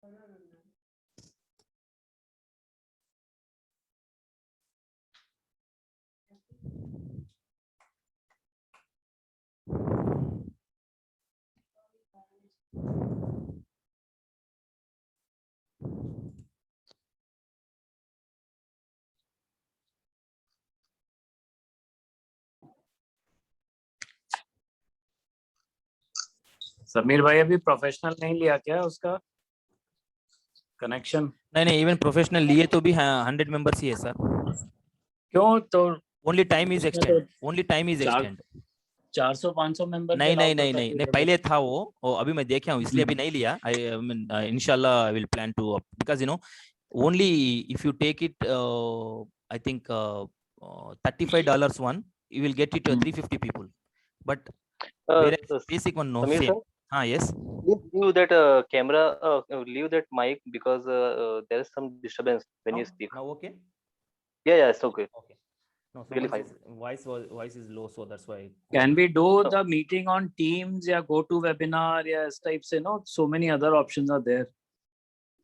समीर भाई अभी प्रोफेशनल नहीं लिया क्या उसका कनेक्शन? नहीं, इवन प्रोफेशनल लिए तो भी 100 मेंबर्स ही है सर। क्यों? तो only time is extend, only time is extend. 400-500 member नहीं, पहले था वो अभी मैं देखा हूँ इसलिए अभी नहीं लिया। आई इंशाल्लाह I will plan to, because only if you take it I think $35 one, you will get it 350 people, but whereas basic one no Samir same. Sir, Yes, leave that camera, leave that mic, because there is some disturbance when you speak. now okay. Yeah, it's okay. Okay, no, so Really fine. voice is low, so that's why. Can we do the meeting on Teams या go to webinar या इस type से? No, so many other options are there.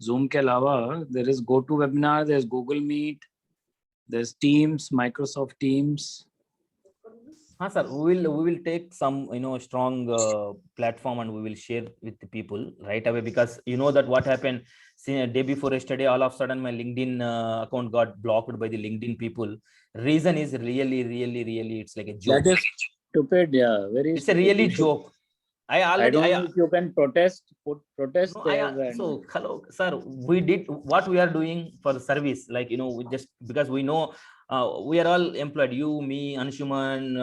Zoom के अलावा there is go to webinar, there's Google Meet, there's Teams, Microsoft Teams. हाँ sir, we will take some strong platform and we will share with the people right away, because you know that what happened day before yesterday, all of a sudden my LinkedIn account got blocked by the LinkedIn people. Reason is really it's like a joke. That is stupid, yeah, very. It's a really joke. I don't know if you can protest. Protest no, there. So hello sir, we did what we are doing for the service, like we just, because we know we are all employed, you, me, Anshuman,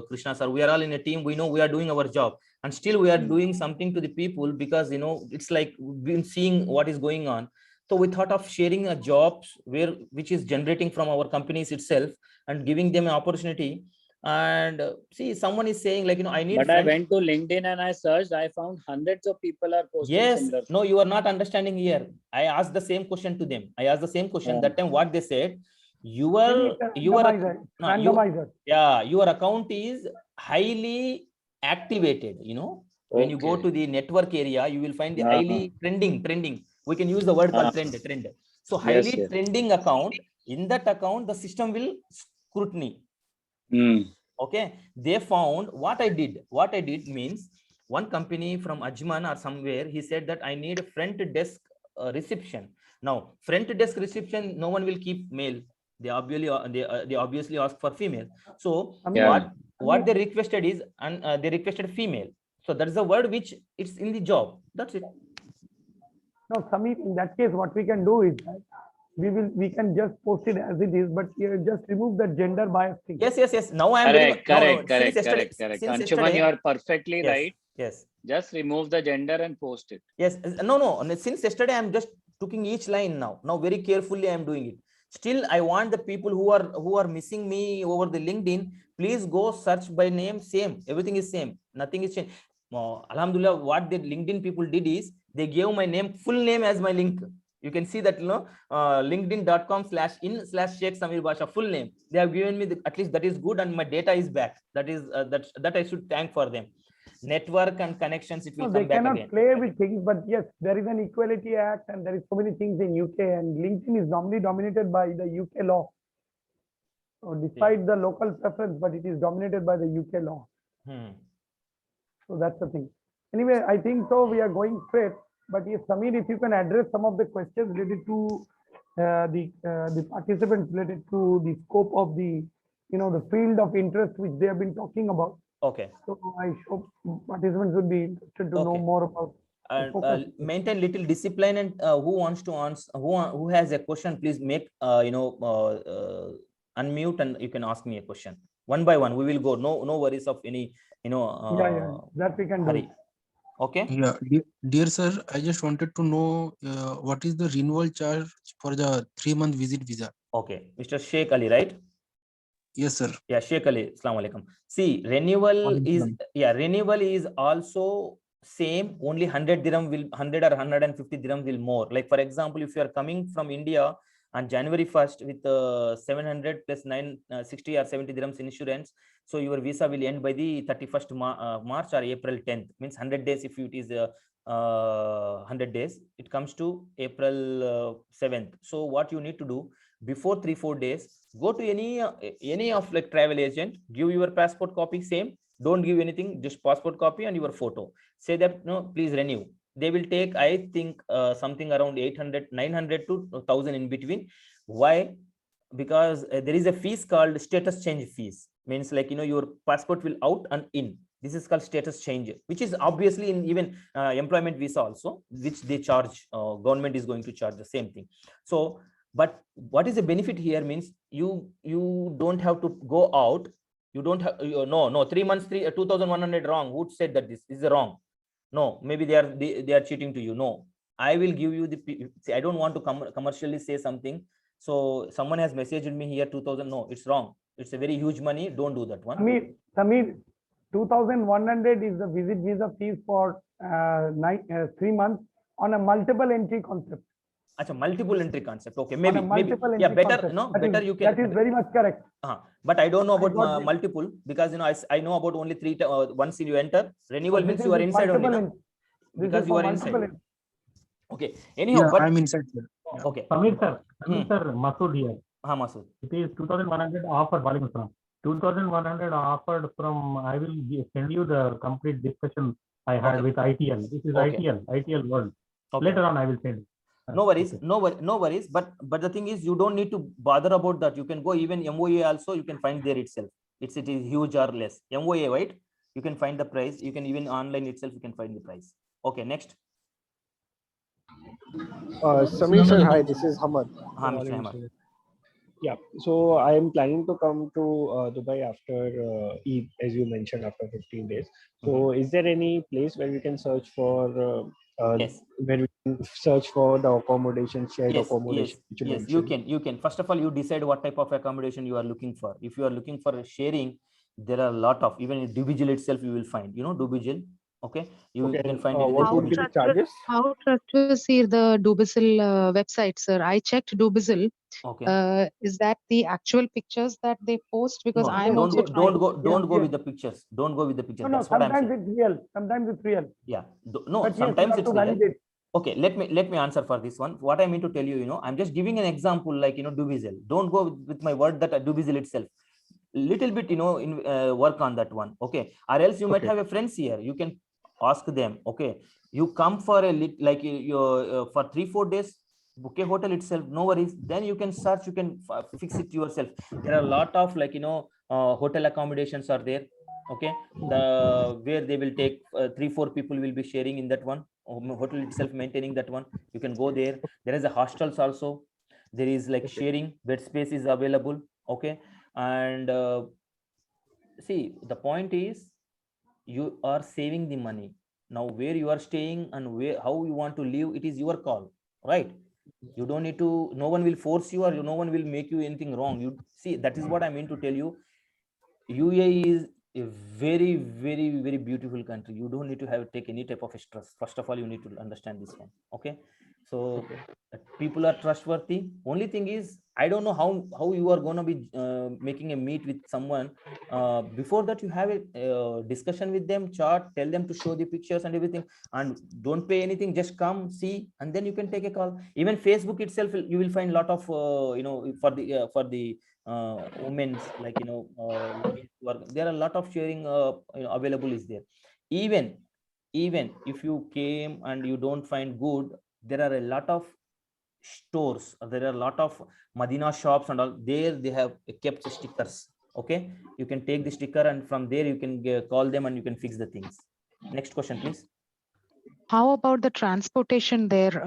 Krishna sir, we are all in a team. We know we are doing our job, and still we are doing something to the people, because it's like we've been seeing what is going on. So we thought of sharing a jobs which is generating from our companies itself and giving them an opportunity. And see, someone is saying like I need. But I went to LinkedIn and I searched. I found hundreds of people are posting. Yes, similar. no, you are not understanding here. I asked the same question to them. I asked the same question that time. What they said, your account is highly activated. When you go to the network area, you will find the highly trending. We can use the word called trend. So highly trending account. In that account, the system will scrutiny. Okay, they found what I did. What I did means, one company from Ajman or somewhere, he said that I need a front desk reception. Now, front desk reception, no one will keep male. They obviously ask for female. So what they requested is, and they requested female. So that is the word which it's in the job. That's it. No, Samir, in that case, what we can do is that we can just post it as it is, but just remove the gender bias thing. Yes. Now I am correct. Anshuman, you are perfectly right. Yes. Just remove the gender and post it. Yes. No. Since yesterday, I am just taking each line now. Now very carefully I am doing it. Still, I want the people who are missing me over the LinkedIn, please go search by name, same. Everything is same. Nothing is changed. Alhamdulillah, what the LinkedIn people did is they gave my name, full name as my link. You can see that linkedin.com/in/Sheikh Samir Basha, full name. They have given me at least that is good, and my data is back. That is that I should thank for them. Network and connections, it will come back again. They cannot play with things, but yes, there is an Equality Act and there is so many things in UK, and LinkedIn is normally dominated by the UK law. So despite the local preference, but it is dominated by the UK law. So that's the thing. Anyway, I think so we are going straight. But yes, Samir, if you can address some of the questions related to the participants, related to the scope of the the field of interest which they have been talking about. Okay. So I hope participants would be interested to know more about. Maintain little discipline, and who wants to answer, who has a question, please make unmute and you can ask me a question one by one. We will go. No worries of any that we can do. Okay. Yeah, dear sir, I just wanted to know what is the renewal charge for the 3-month visit visa. Okay, Mr. Sheikh Ali, right? Yes, sir. Yeah, Sheikh Ali. Assalamu alaikum. See, renewal is also same. Only 100 dirham will 100 or 150 dirham will more. Like for example, if you are coming from India on January 1st with 700 plus 960 or 70 dirhams insurance. So your visa will end by the 31st March or April 10th. Means 100 days. If it is 100 days, it comes to April 7th. So what you need to do before 3-4 days, go to any of like travel agent, give your passport copy, same. Don't give anything, just passport copy and your photo. Say that no, please renew. They will take, I think, something around 800, 900 to 1000 in between. Why? Because there is a fees called status change fees. Means like, your passport will out and in. This is called status change, which is obviously in even employment visa also, which they charge. Government is going to charge the same thing. So, but what is the benefit here means you don't have to go out. You don't have, no, 3 months, 2,100 wrong. Who said that this is wrong? No, maybe they are cheating to you. No, I will give you the, see, I don't want to commercially say something. So someone has messaged me here 2000. No, it's wrong. It's a very huge money. Don't do that one. Samir, 2,100 is the visit visa fees for 3 months on a multiple entry concept. Achha, multiple entry concept. Okay, maybe yeah, better concept. no, that better is, you can. That is very much correct. But I don't know about multiple, because I know about only 3 once you enter. Renewal means you are inside only, no? Because you are inside. Okay. Anyhow, Yeah, but I'm inside, sir. okay. Samir sir, Masood here. Masood. It is 2,100 offered. 2,100 offered from. I will send you the complete discussion I had with ITL. This is ITL World. Later on, I will send. No worries, no worries. But the thing is, you don't need to bother about that. You can go even MOA also. You can find there itself. It is huge or less. MOA, right? You can find the price. You can even online itself. You can find the price. Okay, next. Samir sir, hi. This is Hamad. Mr. Hamad. Yeah, so I am planning to come to Dubai after Eid, as you mentioned, after 15 days. So, is there any place where we can search for? Yes. Where we can search for the accommodation, shared accommodation. Yes, you can. First of all, you decide what type of accommodation you are looking for. If you are looking for sharing, there are a lot of, even in Dubai itself, you will find. You know Dubai. Okay, you can find what would be the charges? How trustworthy the Dubizzle website, sir? I checked Dubizzle. Okay. Is that the actual pictures that they post? Because no, I'm don't also don't go with the pictures. Don't go with the pictures. No, That's what I'm saying. Sometimes it's real. Sometimes it's real. Yeah. No, But sometimes yes, it's real. Okay, let me answer for this one. What I mean to tell you, I'm just giving an example, like Dubizzle. Don't go with my word that Dubizzle itself. Little bit, work on that one. Okay, or else you might have a friends here. You can ask them. Okay, you come for a like for 3-4 days. Book a hotel itself, no worries. Then you can search, you can fix it yourself. There are a lot of hotel accommodations are there. Okay, where they will take 3-4 people will be sharing in that one hotel itself, maintaining that one. You can go there. There is a hostels also. There is like sharing bed space is available. Okay, and see, the point is you are saving the money. Now where you are staying and how you want to live, it is your call, right? You don't need to, no one will force you, or no one will make you anything wrong. You see, that is what I mean to tell you. UAE is a very, very, very beautiful country. You don't need to take any type of stress. First of all, you need to understand this one. Okay, so people are trustworthy. Only thing is, I don't know how you are going to be making a meet with someone. Before that, you have a discussion with them, chat, tell them to show the pictures and everything, and don't pay anything. Just come, see, and then you can take a call. Even Facebook itself, you will find a lot of for the women's, like there are a lot of sharing available is there. Even if you came and you don't find good, there are a lot of stores, there are a lot of Madina shops and all there. They have kept stickers. Okay, you can take the sticker, and from there you can call them and you can fix the things. Next question, please. How about the transportation there?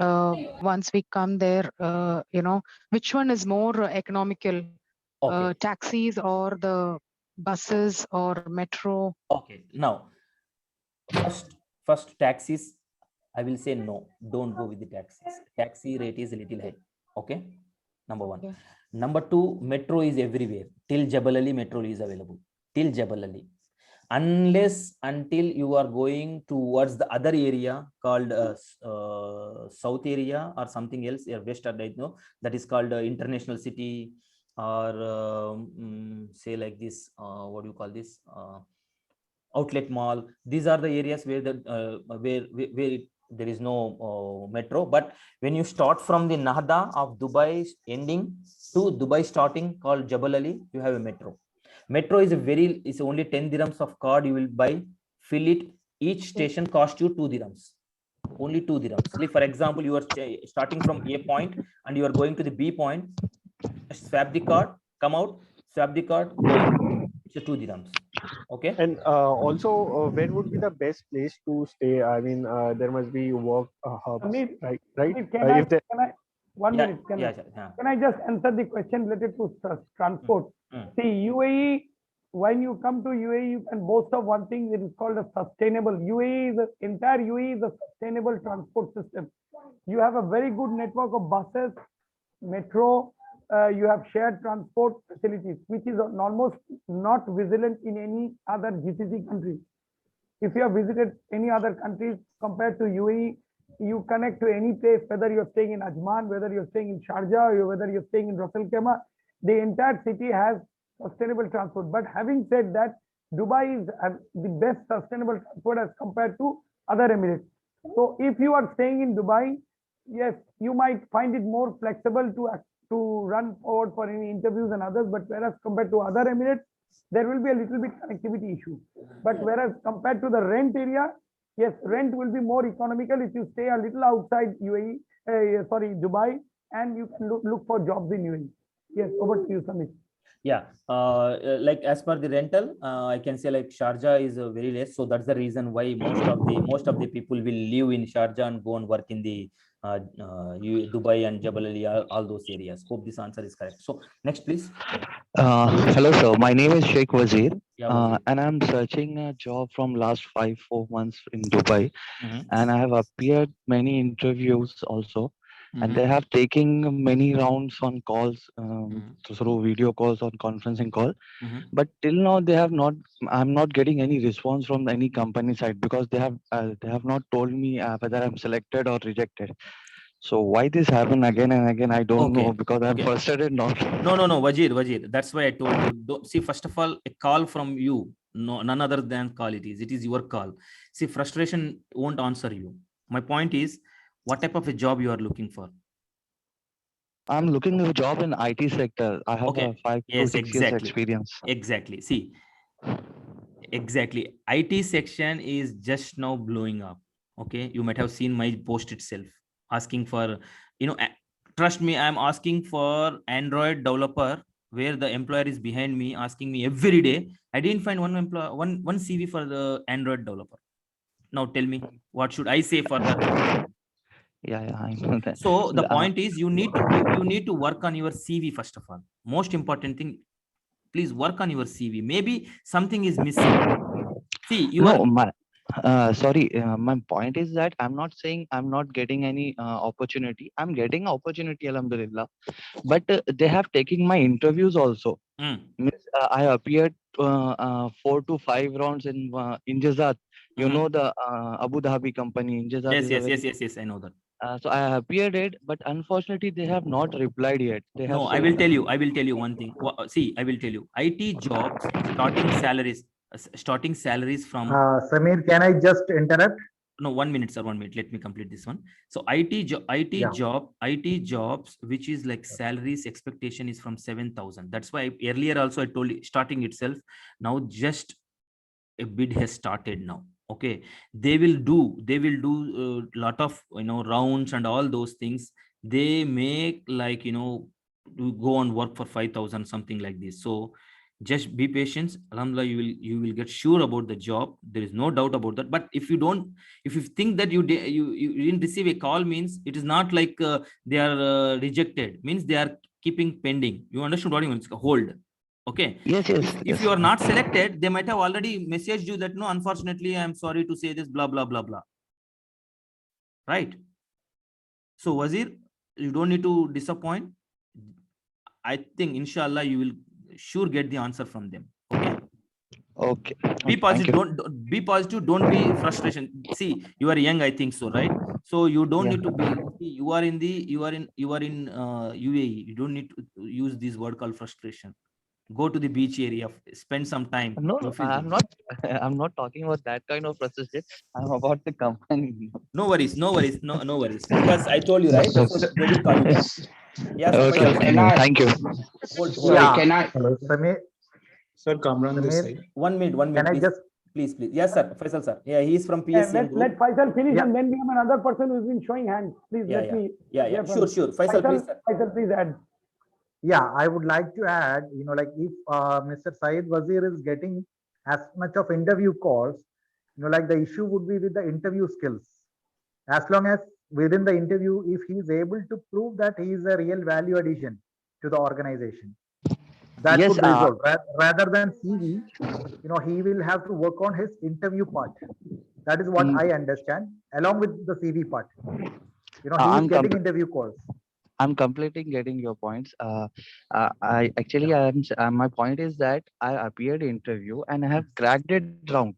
Once we come there, which one is more economical? Taxis or the buses or metro? Okay, now first taxis, I will say no, don't go with the taxis. Taxi rate is a little high. Okay, number one. Okay. Number two, metro is everywhere. Till Jebel Ali, metro is available. Till Jebel Ali. unless until you are going towards the other area called south area or something else, or west, or right now, that is called international city, or say like this, what do you call this, outlet mall. These are the areas where the where there is no metro. But when you start from the Nahda of Dubai ending to Dubai starting called Jabal Ali, you have a metro. Metro is is only 10 dirhams of card you will buy, fill it, each station cost you 2 dirhams. Only 2 dirhams. Like for example, you are starting from A point and you are going to the B point, swap the card, come out, swap the card, going. It's 2 dirhams. Okay. And also, where would be the best place to stay? I mean, there must be work hubs, right? Can I, 1 minute, can I just answer the question related to transport? See, UAE, when you come to UAE, you can boast of one thing that is called a sustainable. Entire UAE is a sustainable transport system. You have a very good network of buses, metro, you have shared transport facilities, which is almost not visible in any other GCC country. If you have visited any other countries compared to UAE, you connect to any place, whether you're staying in Ajman, whether you're staying in Sharjah, or whether you're staying in Ras Al Khaimah, the entire city has sustainable transport. But having said that, Dubai is the best sustainable transport as compared to other Emirates. So if you are staying in Dubai, yes, you might find it more flexible to run forward for any interviews and others, but whereas compared to other Emirates, there will be a little bit connectivity issue. But whereas compared to the rent area, yes, rent will be more economical if you stay a little outside Dubai, and you can look for jobs in UAE. Yes, over to you, Samit. Yeah, like as per the rental, I can say like Sharjah is very less, so that's the reason why most of the people will live in Sharjah and go and work in the Dubai and Jabal Ali, all those areas. Hope this answer is correct. So next, please. Hello, sir. My name is Sheikh Wazir, Yeah, and I'm searching a job from last 5-4 months in Dubai, and I have appeared many interviews also, and they have taken many rounds on calls through video calls on conferencing call, but till now they have not. I'm not getting any response from any company side because they have not told me whether I'm selected or rejected. So why this happen again and again? I don't know because I'm frustrated now. No, Wazir. That's why I told you. See, first of all, a call from you, none other than call it is. It is your call. See, frustration won't answer you. My point is, what type of a job you are looking for? I'm looking for a job in IT sector. I have a 5 to 6 years experience. Exactly. See, exactly. IT section is just now blowing up. Okay, you might have seen my post itself asking for, trust me, I'm asking for Android developer, where the employer is behind me asking me every day. I didn't find one CV for the Android developer. Now tell me, what should I say for that? Yeah, I know that. So the point is, you need to work on your CV first of all. Most important thing, please work on your CV. Maybe something is missing. See, my point is that I'm not saying I'm not getting any opportunity. I'm getting opportunity, alhamdulillah, but they have taken my interviews also. I appeared 4 to 5 rounds in Injazat. You know the Abu Dhabi company. Injazat. Yes, I know that. So I appeared it, but unfortunately they have not replied yet. No, I will tell you one thing. See, I will tell you. IT jobs starting salaries from. Samir, can I just interrupt? No, 1 minute, sir. 1 minute. Let me complete this one. So IT jobs, which is like salaries expectation is from 7,000. That's why earlier also I told you starting itself. Now just a bid has started now. Okay, they will do lot of rounds and all those things. They make like to go and work for 5,000, something like this. So just be patient. Alhamdulillah, you will get sure about the job. There is no doubt about that. But if you think that you didn't receive a call, means it is not like they are rejected. Means they are keeping pending. You understood what I mean? It's a hold. Okay. Yes. If you are not selected, they might have already messaged you that no, unfortunately, I'm sorry to say this, blah blah blah blah. Right. So Wazir, you don't need to disappoint. I think inshallah you will sure get the answer from them. Okay. Okay. Be Thank positive. you. Don't be positive. Don't be frustration. See, you are young, I think so, right? So you don't Yeah. need to be. You are in UAE. You don't need to use this word called frustration. Go to the beach area. Spend some time. No, You feel I'm good. not. I'm not talking about that kind of frustration. I'm about the company. No worries. No worries. No worries. Because I told you, right? So, So they will call you back. Yes, Okay. Faisal, sir. can I, Thank you. Hold yeah, on. can I, Hello, Samir, sir. Kamran this Samir, side. 1 minute. 1 can minute, I please. just, Please. Yes, sir. Faisal, sir. Yeah, he is from Yeah, PSCM let group. Faisal finish, yeah, and then we have another person who's been showing hands. Please Yeah, let yeah. me Yeah. hear from Sure, you. sure. Faisal, please, sir. Faisal, please add. yeah, I would like to add, like if Mr. Saeed Wazir is getting as much of interview calls, like the issue would be with the interview skills. As long as within the interview, if he is able to prove that he is a real value addition to the organization, that Yes. would resolve. Rather than CV, he will have to work on his interview part. That is what mm, I understand, along with the CV part. He is I'm getting interview calls. I'm completely getting your points. I actually my point is that I appeared interview and I have cracked it round,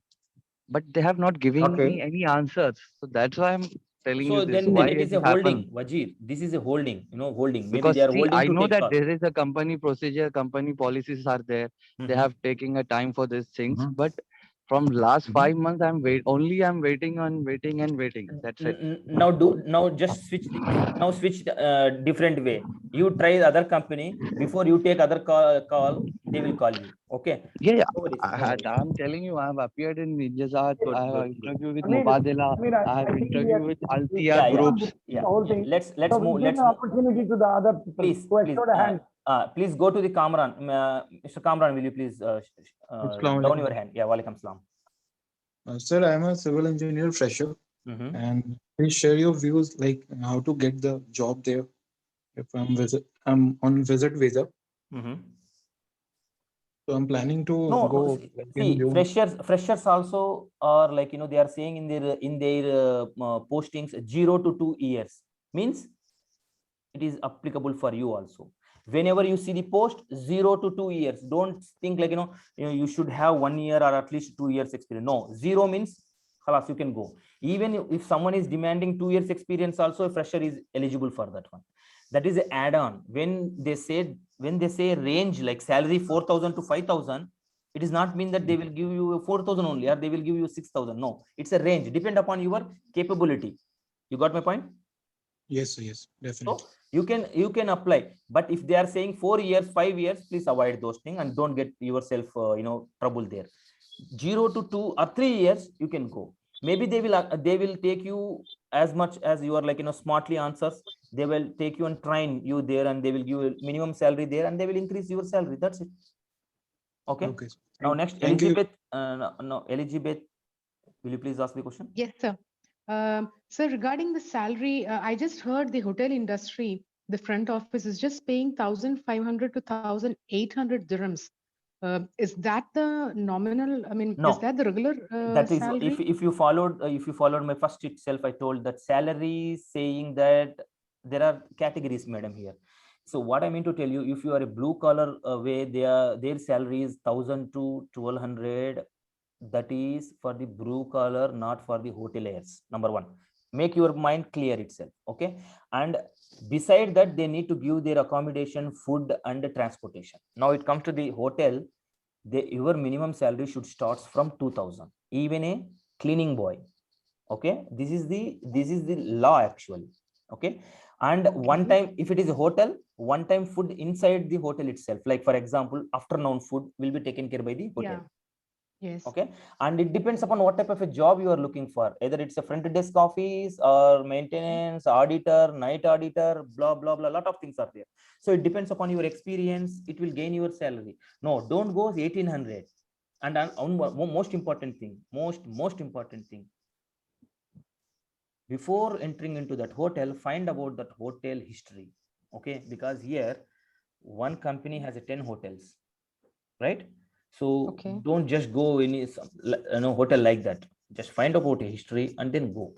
but they have not given Okay. me any answers. So that's why I'm telling you So this. then Why it is a it happened? holding, Wajir. This is a holding, holding. Maybe Because they are see, holding I to know take that call. there is a company procedure, company policies are there. They Mhm. have taken a time for these things, Mhm. but from last Mhm. 5 months, I'm waiting and waiting. That's it. Now just switch different way. You try the other company before you take other call. They will call you. Okay. Yeah, No worries. No I, worries. I'm telling you, I've appeared in Ninjazat. Good, I have good, good. interview with Amir, Mubadala. I I have think interview with Yeah, Altia yeah, groups. the yeah. whole thing. Let's So we move. give Let's an move. opportunity to the other people Please, who have please, showed a hand. please go to the Kamran. Mr. Kamran, will you please Assalamu down alaikum. your hand? Yeah, walaikum salam. Sir, I'm a civil engineer fresher, Mhm. and please share your views like how to get the job there if I'm on visit visa. Mhm. So I'm planning to No, go like in see, June. freshers also are like they are saying in their postings 0 to 2 years means it is applicable for you also. Whenever you see the post 0 to 2 years, don't think like you should have 1 year or at least 2 years experience. No, 0 means khalas, you can go. Even if someone is demanding 2 years experience, also a fresher is eligible for that one. That is an add-on. When they say range like salary 4,000 to 5,000, it does not mean that they will give you 4,000 only or they will give you 6,000. No, it's a range depend upon your capability. You got my point? Yes, sir, yes, definitely. So you can apply, but if they are saying 4 years, 5 years, please avoid those things and don't get yourself trouble there. 0 to 2 or 3 years you can go. Maybe they will take you as much as you are like smartly answers. They will take you and train you there, and they will give you minimum salary there, and they will increase your salary. That's it. Okay. Okay. Now next, Thank you. Elizabeth. No, Elizabeth, will you please ask the question? Yes, sir. So regarding the salary, I just heard the hotel industry, the front office is just paying 1,500 to 1,800 dirhams. Is that the nominal? I mean, No. is that the regular That is salary? if you followed my first itself, I told that salary saying that there are categories, madam, here. So what I mean to tell you, if you are a blue collar way, their salary is 1,000 to 1,200. That is for the blue collar, not for the hoteliers. Number one, make your mind clear itself. Okay. And beside that, they need to give their accommodation, food, and transportation. Now it comes to the hotel. Your minimum salary should start from 2,000. Even a cleaning boy. Okay. This is the law actually. Okay. And one time, if it is a hotel, one time food inside the hotel itself, like for example, afternoon food will be taken care by the hotel. Yeah. Yes. Okay. And it depends upon what type of a job you are looking for. Either it's a front desk office or maintenance, auditor, night auditor, blah, blah, blah. A lot of things are there. So it depends upon your experience. It will gain your salary. No, don't go 1,800. And most important thing, most important thing. Before entering into that hotel, find about that hotel history. Okay. Because here, one company has 10 hotels, right? So don't just go any hotel like that. Just find about a history and then go.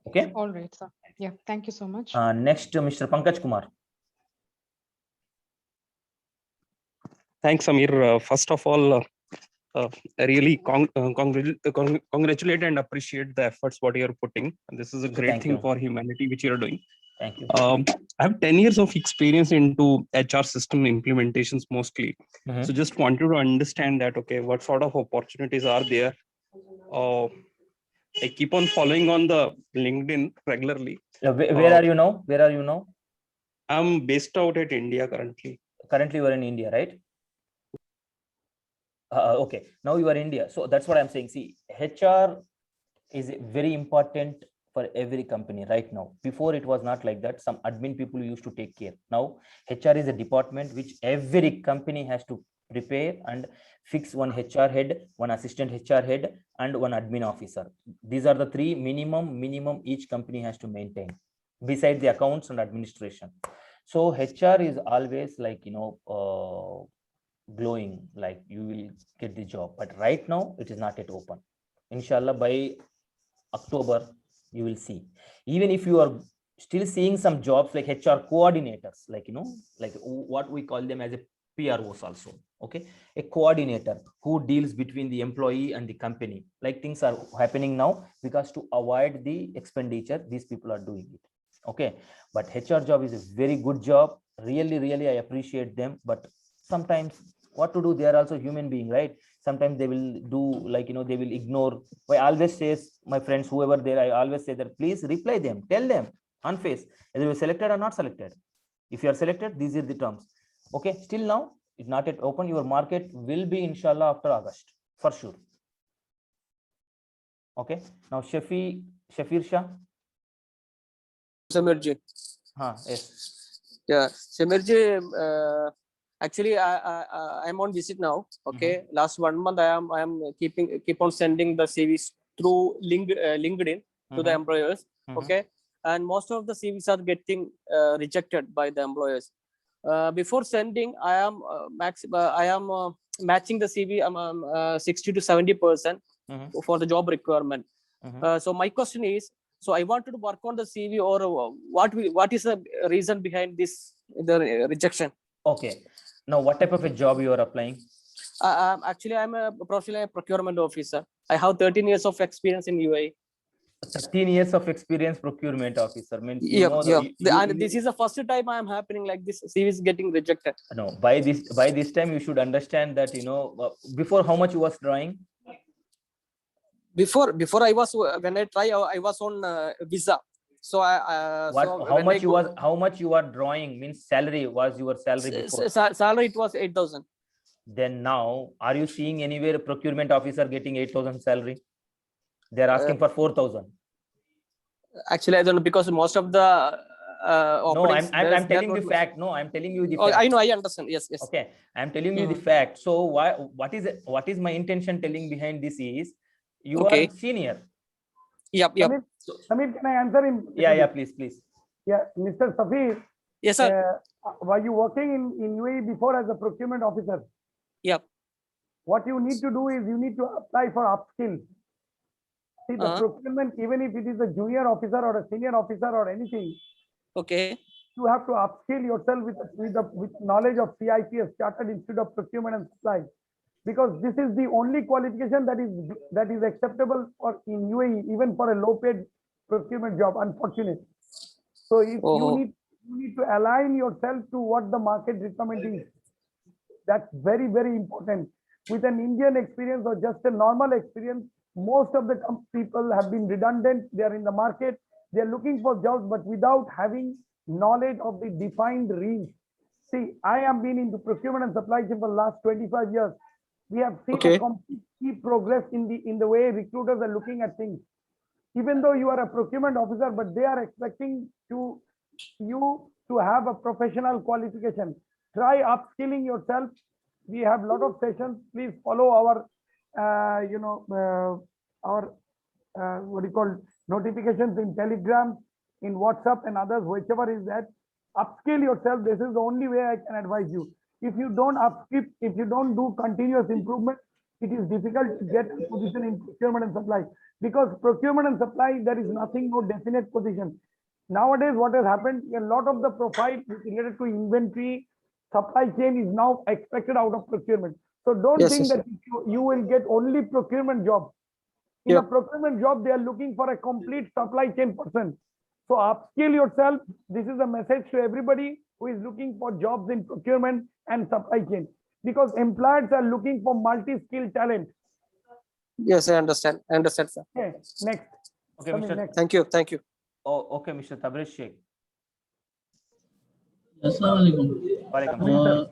Okay. All right, sir. Yeah. Thank you so much. Next, Mr. Pankaj Kumar. Thanks, Samir. First of all, I really congratulate and appreciate the efforts what you're putting. This is a great Thank thing you. for humanity which you're doing. Thank you. I have 10 years of experience into HR system implementations mostly. So just wanted to understand that, okay, what sort of opportunities are there? I keep on following on the LinkedIn regularly. Where are you now? Where are you now? I'm based out at India currently. Currently, you are in India, right? Okay, now you are in India. So that's what I'm saying. See, HR is very important for every company right now. Before it was not like that. Some admin people used to take care. Now HR is a department which every company has to prepare and fix one HR head, one assistant HR head, and one admin officer. These are the three minimum each company has to maintain, besides the accounts and administration. So HR is always like, glowing, like you will get the job. But right now it is not yet open. Inshallah, by October, you will see. Even if you are still seeing some jobs like HR coordinators, like, like what we call them as a PROs also. Okay, a coordinator who deals between the employee and the company. Like things are happening now because to avoid the expenditure, these people are doing it. Okay, but HR job is a very good job. Really, I appreciate them. But sometimes what to do? They are also human being, right? Sometimes they will do like, they will ignore. I always say, my friends, whoever there, I always say that please reply them, tell them on face whether you're selected or not selected. If you are selected, these are the terms. Okay, still now it's not yet open. Your market will be inshallah after August for sure. Okay, now Shafir Shah. Samirji. Yes. Yeah, Samirji, actually I'm on visit now. Okay, last 1 month I am keep on sending the CVs through LinkedIn to the employers. Okay, and most of the CVs are getting rejected by the employers. Before sending, I am matching the CV 60 to 70% for the job requirement. So my question is, so I wanted to work on the CV, or what is the reason behind the rejection? Okay, now what type of a job you are applying? Actually, I'm a professional procurement officer. I have 13 years of experience in UAE. 13 years of experience procurement officer means and this is the first time I am happening like this. CV is getting rejected. No, by this time you should understand that before how much you was drawing. Before I was, when I try, I was on visa. So how much you are drawing means salary was your salary before? Salary it was 8,000. Then now are you seeing anywhere a procurement officer getting 8,000 salary? They are asking for 4,000. Actually, I don't know, because most of the no, I'm telling the fact. No, I'm telling you the fact. I know, I understand. Yes. Okay, I'm telling you the fact. So what is my intention telling behind this is you are senior. Yep. Samir, can I answer him? Yeah, please. Yeah, Mr. Safir. Yes, sir. Were you working in UAE before as a procurement officer? Yep. What you need to do is you need to apply for upskill. See, the procurement, even if it is a junior officer or a senior officer or anything, okay, you have to upskill yourself with knowledge of CIPS, Chartered Institute of Procurement and Supply, because this is the only qualification that is acceptable for in UAE, even for a low-paid procurement job. Unfortunate. So if you need to align yourself to what the market requirement is. That's very, very important. With an Indian experience or just a normal experience, most of the people have been redundant. They are in the market. They are looking for jobs, but without having knowledge of the defined range. See, I have been into procurement and supply chain for the last 25 years. We have seen a complete progress in the way recruiters are looking at things. Even though you are a procurement officer, but they are expecting you to have a professional qualification. Try upskilling yourself. We have a lot of sessions. Please follow our notifications in Telegram, in WhatsApp and others, whichever is that. Upskill yourself. This is the only way I can advise you. If you don't upskill, if you don't do continuous improvement, it is difficult to get a position in procurement and supply, because procurement and supply, there is no definite position. Nowadays, what has happened, a lot of the profile related to inventory, supply chain is now expected out of procurement. So don't Yes, think yes. that you will get only procurement job. In Yep. a procurement job, they are looking for a complete supply chain person. So upskill yourself. This is a message to everybody who is looking for jobs in procurement and supply chain, because employers are looking for multi-skilled talent. Yes, I understand. I understand, sir. Okay, next. Okay, Samir, Mr. next. Thank you. Thank you. Oh, okay, Mr. Tabriz Sheikh. Assalamualaikum. Walaikum salam.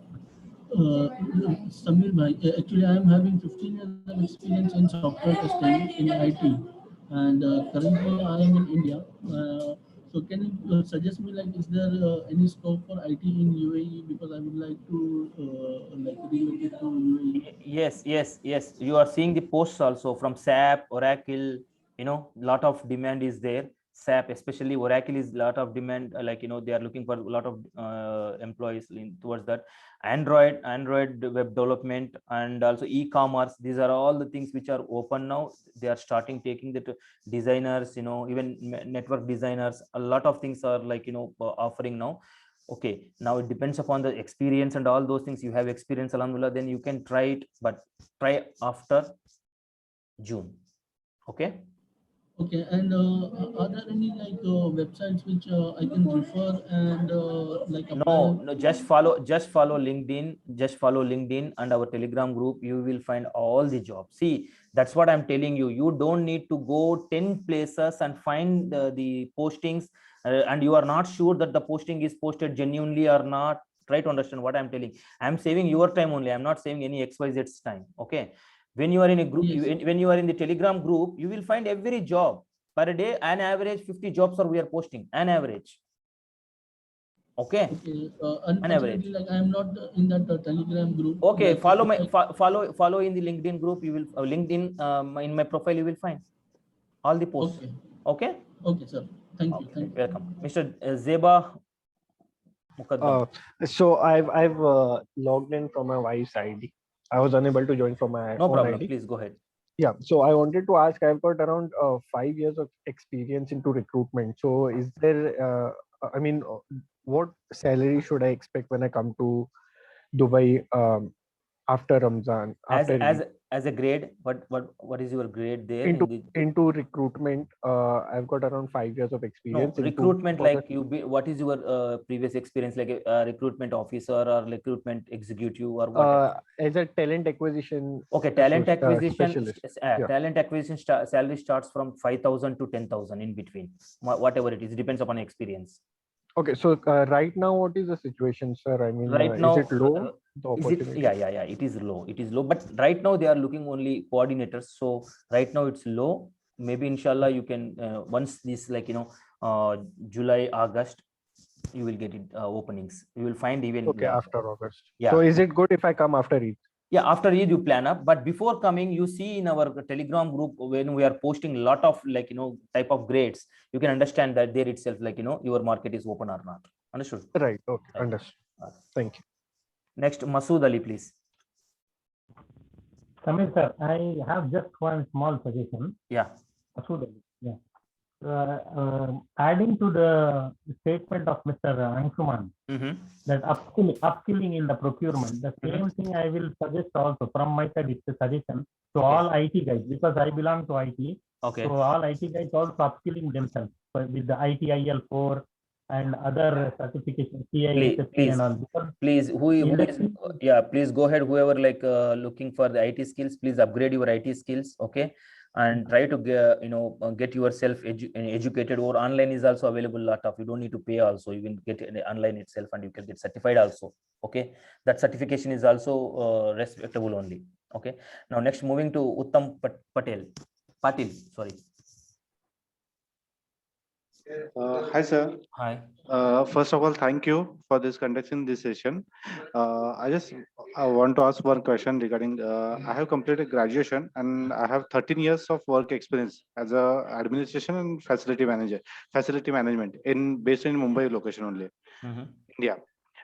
Samir bhai, actually I am having 15 years of experience in software testing in IT, and currently I am in India. So can you suggest me, like, is there any scope for IT in UAE, because I would like to like relocate to UAE. Yes. You are seeing the posts also from SAP, Oracle. You know, lot of demand is there. SAP, especially Oracle, is lot of demand. Like, you know, they are looking for a lot of employees towards that. Android web development, and also e-commerce. These are all the things which are open now. They are starting taking the designers, you know, even network designers. A lot of things are, like, you know, offering now. Okay, now it depends upon the experience and all those things. You have experience, alhamdulillah, then you can try it, but try after June. Okay. Okay, and are there any like websites which I can refer and like apply? No, just follow LinkedIn. Just follow LinkedIn and our Telegram group. You will find all the jobs. See, that's what I'm telling you. You don't need to go 10 places and find the postings, and you are not sure that the posting is posted genuinely or not. Try to understand what I'm telling. I'm saving your time only. I'm not saving any XYZ's time. Okay. When you are in a group, Yes. when you are in the Telegram group, you will find every job per day. An average 50 jobs are we are posting. An average. Okay. Unfortunately, An average. like I am not in that Telegram group. Okay, Like, follow my if follow in the LinkedIn group. You will LinkedIn in my profile. You will find all the posts. Okay. Okay. Okay, sir. Thank you. Okay, Thank you. welcome, Mr. Zeba Muqaddam. So I've logged in from my wife's ID. I was unable to join from my No own problem. ID. Please go ahead. Yeah, so I wanted to ask, I've got around 5 years of experience into recruitment. So is there, I mean, what salary should I expect when I come to Dubai after Ramzan? After Eid? As a grade, what is your grade there? Into recruitment, I've got around 5 years of No, experience. recruitment, like what is your previous experience, like a recruitment officer or recruitment executive or what? As a talent acquisition. Okay, talent acquisition specialist. Yeah. Talent acquisition salary starts from 5,000 to 10,000 in between, whatever it is, depends upon experience. Okay, so right now, what is the situation, sir? I mean, Right now, is it low? The is it? opportunity? Yeah, it is low. It is low, but right now they are looking only coordinators. So right now it's low. Maybe inshallah you can once this, like, you know, July, August, you will get it openings. You will find even Okay, after August. Yeah. So is it good if I come after Eid? Yeah, after Eid you plan up, but before coming, you see in our Telegram group when we are posting a lot of, like, you know, type of grades, you can understand that there itself, like, you know, your market is open or not. Understood? Right. Okay. Right. Understood. Thank you. Next, Masood Ali, please. Samir sir, I have just one small suggestion. Yeah. Masood Ali. Yeah. Adding to the statement of Mr. Anshuman, that upskilling in the procurement, the same thing I will suggest also from my side. It's a suggestion to all IT guys, because I belong to IT. Okay. So all IT guys also upskilling themselves with the ITIL4 and other certifications, CISSP and all. Please, please go ahead. Whoever looking for the IT skills, please upgrade your IT skills. Okay. And try to get yourself educated, or online is also available. Lot of, you don't need to pay also, you can get it online itself and you can get certified also. Okay, that certification is also respectable only. Okay, now next moving to Uttam Patil, sorry. Hi sir. Hi. First of all, thank you for this conducting this session. I want to ask one question regarding I have completed graduation and I have 13 years of work experience as a administration and facility management based in Mumbai location only, India,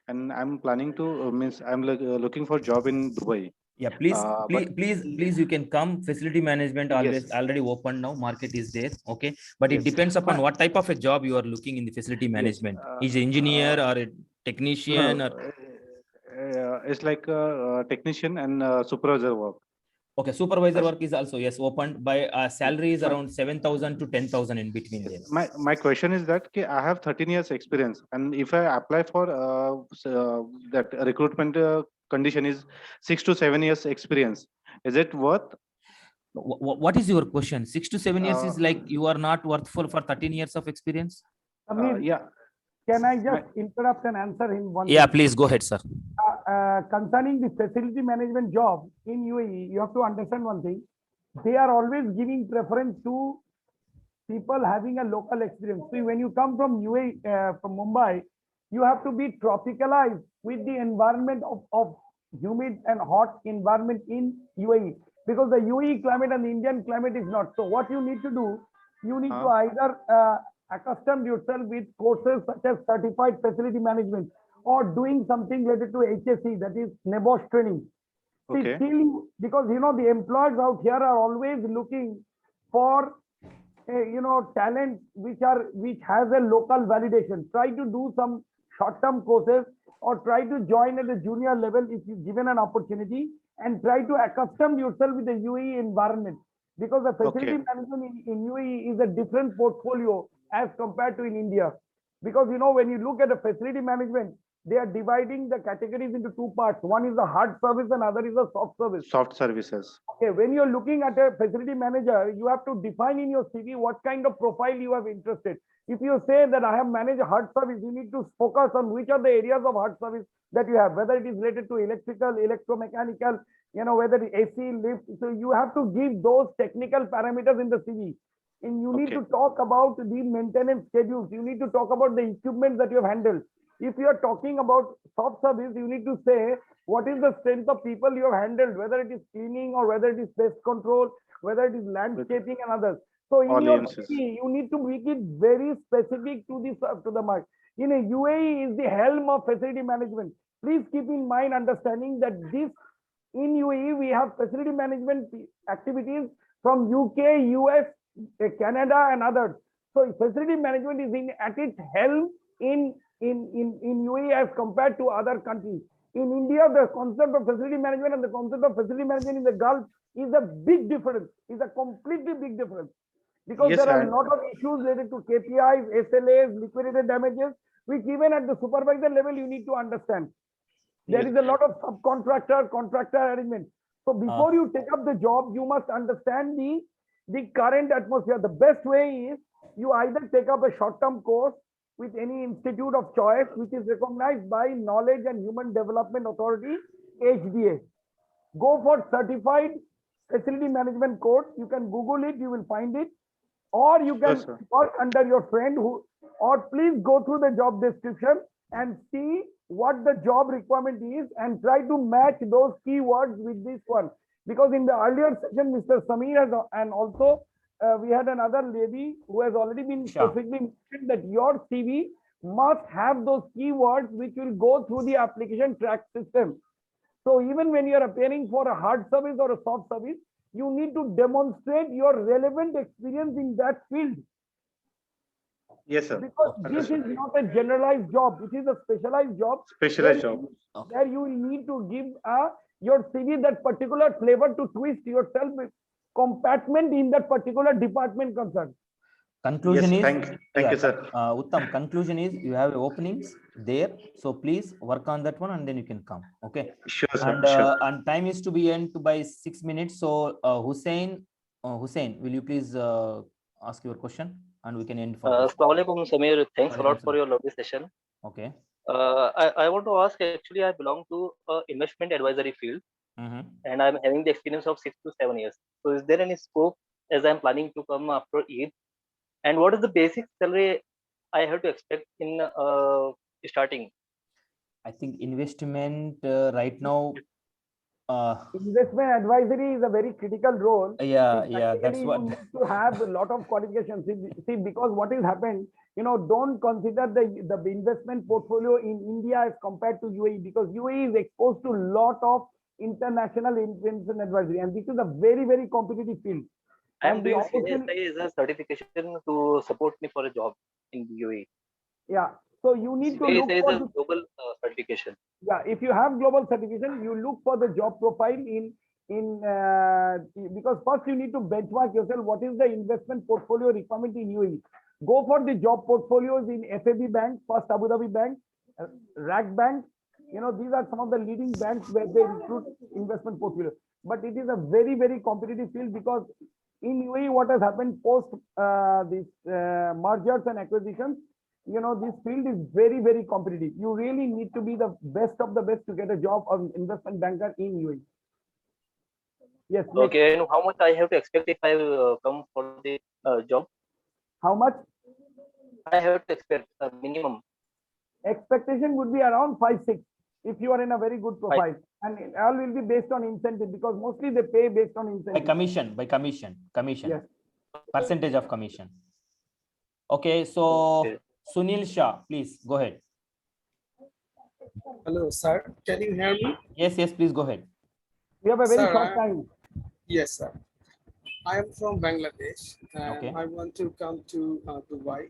and I'm planning to I'm looking for job in Dubai. Yeah, please, you can come. Facility management always already open now. Market is there. Okay, but it depends upon what type of a job you are looking in the facility management. Is an engineer or a technician? it's like a technician and supervisor work. Okay, supervisor work is also yes opened by salary is around 7,000 to 10,000 in between there. My question is that I have 13 years experience, and if I apply for that recruitment condition is 6 to 7 years experience, is it worth? What is your question? 6 to 7 years is like you are not worthful for 13 years of experience? Yeah. Can I just interrupt and answer him one? Yeah, thing? please go ahead, sir. Concerning the facility management job in UAE, you have to understand one thing. They are always giving preference to people having a local experience. See, when you come from UAE, from Mumbai, you have to be tropicalized with the environment of humid and hot environment in UAE, because the UAE climate and the Indian climate is not. So what you need to do, you need to either accustom yourself with courses such as certified facility management, or doing something related to HSE, that is NEBOSH training. Okay. See, because the employers out here are always looking for talent which has a local validation. Try to do some short-term courses, or try to join at the junior level if you're given an opportunity, and try to accustom yourself with the UAE environment, because the facility management in UAE is a different portfolio as compared to in India. Because when you look at the facility management, they are dividing the categories into two parts. One is the hard service and other is the soft service. Soft services. Okay, when you're looking at a facility manager, you have to define in your CV what kind of profile you have interested. If you say that I have managed hard service, you need to focus on which are the areas of hard service that you have, whether it is related to electrical, electromechanical, whether the AC, lift. So you have to give those technical parameters in the CV. And you need to talk about the maintenance schedules. You need to talk about the equipment that you have handled. If you are talking about soft service, you need to say what is the strength of people you have handled, whether it is cleaning or whether it is pest control, whether it is landscaping and others. So in your CV, you need to make it very specific to the mark. In a UAE is the helm of facility management. Please keep in mind understanding that this in UAE we have facility management activities from UK, US, Canada and others. So facility management is at its helm in UAE as compared to other countries. In India, the concept of facility management and the concept of facility management in the Gulf is a big difference, is a completely big difference. Because there are a lot of issues related to KPIs, SLAs, liquidated damages, which even at the supervisor level, you need to understand. There is a lot of subcontractor, contractor arrangement. So before you take up the job, you must understand the current atmosphere. The best way is you either take up a short-term course with any institute of choice, which is recognized by Knowledge and Human Development Authority, HDA. Go for certified facility management course. You can Google it, you will find it. Or you can work under your friend or please go through the job description and see what the job requirement is and try to match those keywords with this one. Because in the earlier session, Mr. Samir has, and also we had another lady who has already been specifically mentioned that your CV must have those keywords which will go through the application track system. So even when you are appearing for a hard service or a soft service, you need to demonstrate your relevant experience in that field. Yes, sir. Because this is not a generalized job. It is a specialized job. Specialized job. Where you will need to give your CV that particular flavor to twist yourself with compartment in that particular department concerned. Conclusion is thank you, sir. Uttam, conclusion is you have openings there, so please work on that one and then you can come. Okay. Sure, sir. And Sure. and time is to be end by 6 minutes. So Hussein, will you please ask your question and we can end for Assalamualaikum, Samir. Thanks a lot for your lovely session. Okay. I want to ask, actually, I belong to investment advisory field and I'm having the experience of 6 to 7 years. So is there any scope as I'm planning to come after Eid? And what is the basic salary I have to expect in starting? I think investment right now. Investment advisory is a very critical role. That's what. You need to have a lot of qualifications. See, because what has happened, don't consider the investment portfolio in India as compared to UAE, because UAE is exposed to a lot of international investment advisory, and this is a very, very competitive field. I'm doing CSI as a certification to support me for a job in UAE. Yeah. So you need to It look says for a the, global certification. yeah, if you have global certification, you look for the job profile in because first you need to benchmark yourself. What is the investment portfolio requirement in UAE? Go for the job portfolios in FAB Bank, First Abu Dhabi Bank, RAK Bank. You know, these are some of the leading banks where they recruit investment portfolio. But it is a very, very competitive field because in UAE, what has happened post these mergers and acquisitions, you know, this field is very, very competitive. You really need to be the best of the best to get a job of investment banker in UAE. Yes. Okay, and how much I have to expect if I come for the job? How much? I have to expect a minimum. Expectation would be around 5-6 if you are in a very good profile, and all will be based on incentive because mostly they pay based on incentive. By commission. Yes. Percentage of commission. Okay, so Sunil Shah, please go ahead. Hello, sir. Can you hear me? Yes, please go ahead. We have a very Sir, short time. Yes, sir. I am from Bangladesh and Okay. I want to come to Dubai,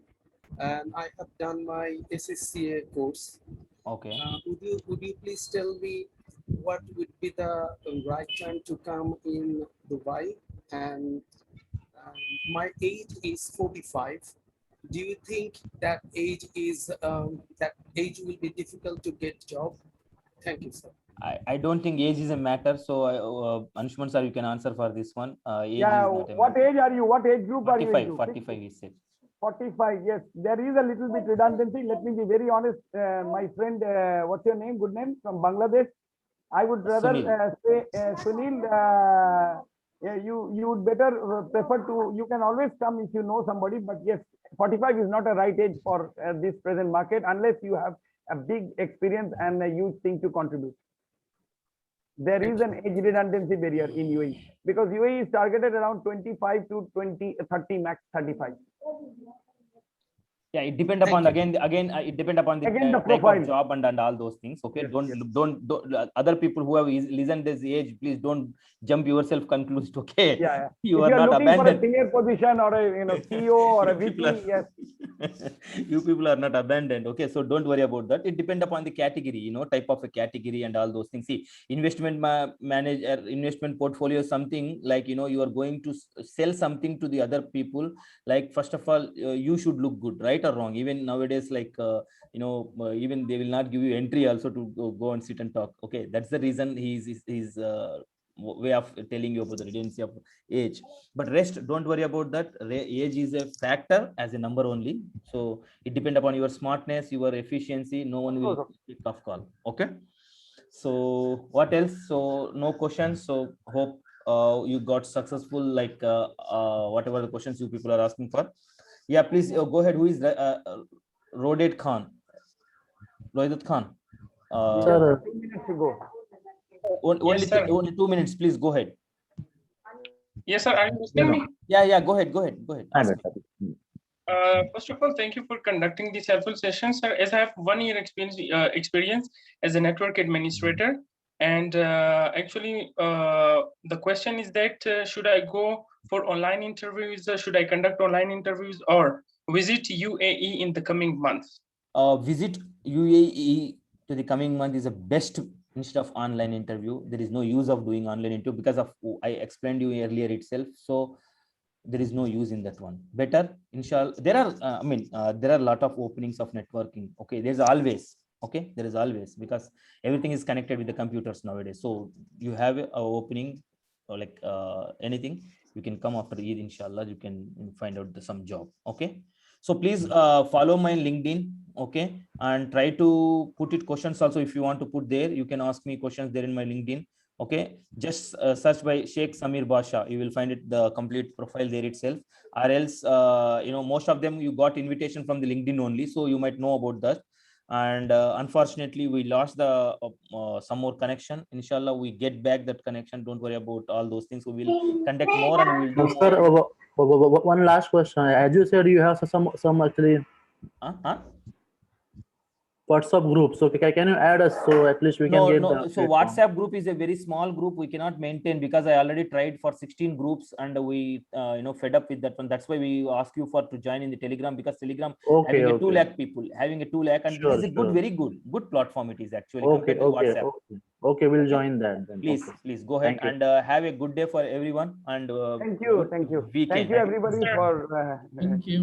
and I have done my SSCA course. Okay. Would you please tell me what would be the right time to come in Dubai? And my age is 45. Do you think that age will be difficult to get job? Thank you, sir. I don't think age is a matter. So Anshuman sir, you can answer for this one. Age Yeah. is not a What matter. age are you? What age group are you 45, into? 45 he said. 45. Yes, there is a little bit redundancy. Let me be very honest, my friend. What's your name? Good name from Bangladesh. I would rather say Sunil. Yeah, you would better prefer to. You can always come if you know somebody. But yes, 45 is not a right age for this present market unless you have a big experience and a huge thing to contribute. There is an age redundancy barrier in UAE because UAE is targeted around 25 to 30 max 35. Yeah, it depends upon it depends upon the type of job and all those things. Okay, don't other people who have listened this age, please don't jump yourself conclused. Okay, Yeah. You if are you are not looking abandoned. for a senior position or a CEO or a VP, yes. You people are not abandoned. Okay, so don't worry about that. It depends upon the category, type of a category and all those things. See, investment manager, investment portfolio, something like, you are going to sell something to the other people. Like, first of all, you should look good, right or wrong. Even nowadays, like, even they will not give you entry also to go and sit and talk. Okay, that's the reason he's way of telling you about the redundancy of age. But rest, don't worry about that. Age is a factor as a number only. So it depends upon your smartness, your efficiency. No one will pick off call. Okay. So what else? So no questions. So hope you got successful, like whatever the questions you people are asking for. Yeah, please go ahead. Who is Rohit Khan? Rohit Khan. Sir, 2 minutes to go. Only 2 minutes, please go ahead. Yes, sir. Are you listening me? Yeah. Go ahead. First of all, thank you for conducting this helpful session, sir. As I have 1 year experience as a network administrator, and actually, the question is that should I go for online interviews? Should I conduct online interviews or visit UAE in the coming months? Visit UAE to the coming month is the best instead of online interview. There is no use of doing online interview because of I explained you earlier itself. So there is no use in that one. Better, inshallah. There are, there are a lot of openings of networking. Okay, there's always. Okay, there is always, because everything is connected with the computers nowadays. So you have a opening or like anything, you can come after Eid, inshallah. You can find out some job. Okay. So please follow my LinkedIn, okay, and try to put it questions also. If you want to put there, you can ask me questions there in my LinkedIn. Okay, just search by Sheikh Samir Basha. You will find it the complete profile there itself. Or else, most of them you got invitation from the LinkedIn only, so you might know about that. And unfortunately, we lost the some more connection. Inshallah, we get back that connection. Don't worry about all those things. We will conduct more and we will do more. Sir, one last question. As you said, you have some actually. WhatsApp group. So can you add us so at least we can get No. the So platform? WhatsApp group is a very small group. We cannot maintain because I already tried for 16 groups and we fed up with that one. That's why we ask you to join in the Telegram, because Telegram having a 2 lakh people, having a 2 lakh, and Sure, this is a good, very good platform. It is actually compared to WhatsApp. Okay, we'll join that then. Please, please go ahead and have a good day for everyone and thank you. Weekend. Thank you everybody for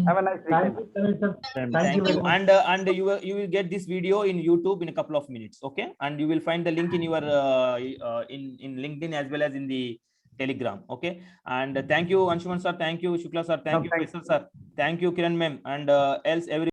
have a nice weekend. Thank you. And you will get this video in YouTube in a couple of minutes. Okay, and you will find the link in your in LinkedIn as well as in the Telegram. Okay, and thank you Anshuman sir, thank you Shukla sir, thank you Faisal sir, thank you Kiran ma'am, and else every